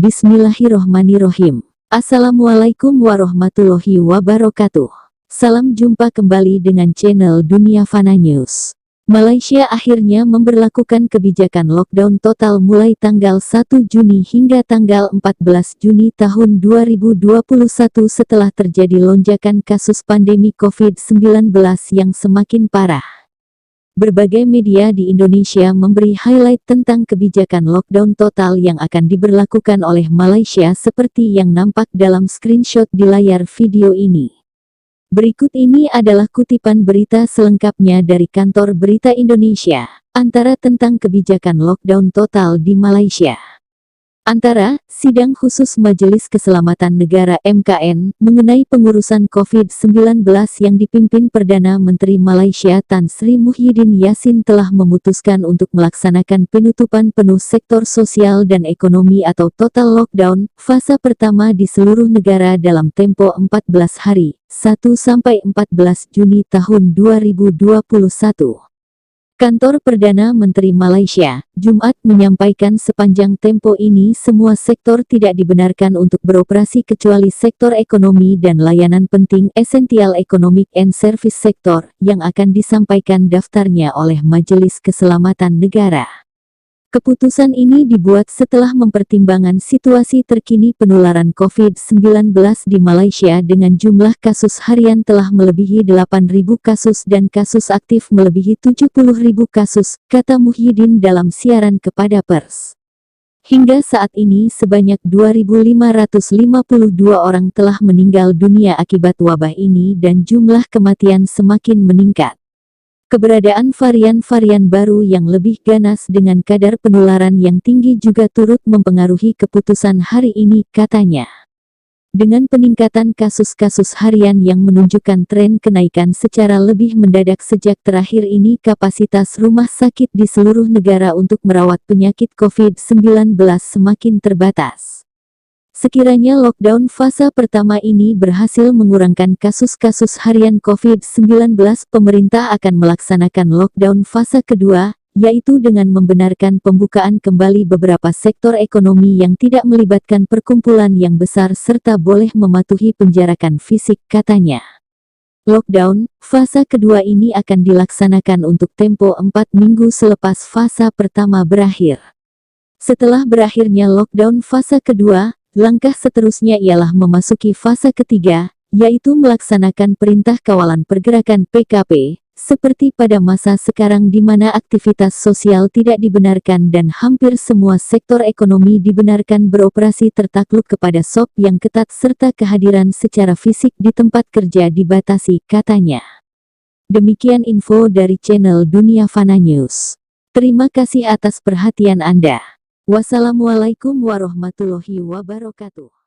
Bismillahirrohmanirrohim. Assalamualaikum warahmatullahi wabarakatuh. Salam jumpa kembali dengan channel Dunia Fana News. Malaysia akhirnya memberlakukan kebijakan lockdown total mulai tanggal 1 Juni hingga tanggal 14 Juni tahun 2021 setelah terjadi lonjakan kasus pandemi COVID-19 yang semakin parah. Berbagai media di Indonesia memberi highlight tentang kebijakan lockdown total yang akan diberlakukan oleh Malaysia seperti yang nampak dalam screenshot di layar video ini. Berikut ini adalah kutipan berita selengkapnya dari Kantor Berita Indonesia, antara tentang kebijakan lockdown total di Malaysia. Antara, sidang khusus Majelis Keselamatan Negara MKN mengenai pengurusan COVID-19 yang dipimpin Perdana Menteri Malaysia Tan Sri Muhyiddin Yassin telah memutuskan untuk melaksanakan penutupan penuh sektor sosial dan ekonomi atau total lockdown, fase pertama di seluruh negara dalam tempo 14 hari, 1-14 Juni tahun 2021. Kantor Perdana Menteri Malaysia, Jumat menyampaikan sepanjang tempo ini semua sektor tidak dibenarkan untuk beroperasi kecuali sektor ekonomi dan layanan penting Essential Economic and Service Sector yang akan disampaikan daftarnya oleh Majelis Keselamatan Negara. Keputusan ini dibuat setelah mempertimbangkan situasi terkini penularan COVID-19 di Malaysia dengan jumlah kasus harian telah melebihi 8.000 kasus dan kasus aktif melebihi 70.000 kasus, kata Muhyiddin dalam siaran kepada pers. Hingga saat ini sebanyak 2.552 orang telah meninggal dunia akibat wabah ini dan jumlah kematian semakin meningkat. Keberadaan varian-varian baru yang lebih ganas dengan kadar penularan yang tinggi juga turut mempengaruhi keputusan hari ini, katanya. Dengan peningkatan kasus-kasus harian yang menunjukkan tren kenaikan secara lebih mendadak sejak terakhir ini, kapasitas rumah sakit di seluruh negara untuk merawat penyakit COVID-19 semakin terbatas. Sekiranya lockdown fase pertama ini berhasil mengurangkan kasus-kasus harian COVID-19, pemerintah akan melaksanakan lockdown fase kedua, yaitu dengan membenarkan pembukaan kembali beberapa sektor ekonomi yang tidak melibatkan perkumpulan yang besar serta boleh mematuhi penjarakan fisik, katanya. Lockdown fase kedua ini akan dilaksanakan untuk tempo 4 minggu selepas fase pertama berakhir. Setelah berakhirnya lockdown fase kedua, langkah seterusnya ialah memasuki fase ketiga, yaitu melaksanakan Perintah Kawalan Pergerakan PKP, seperti pada masa sekarang di mana aktivitas sosial tidak dibenarkan dan hampir semua sektor ekonomi dibenarkan beroperasi tertakluk kepada SOP yang ketat serta kehadiran secara fisik di tempat kerja dibatasi, katanya. Demikian info dari channel Dunia Fana News. Terima kasih atas perhatian Anda. Wassalamualaikum warahmatullahi wabarakatuh.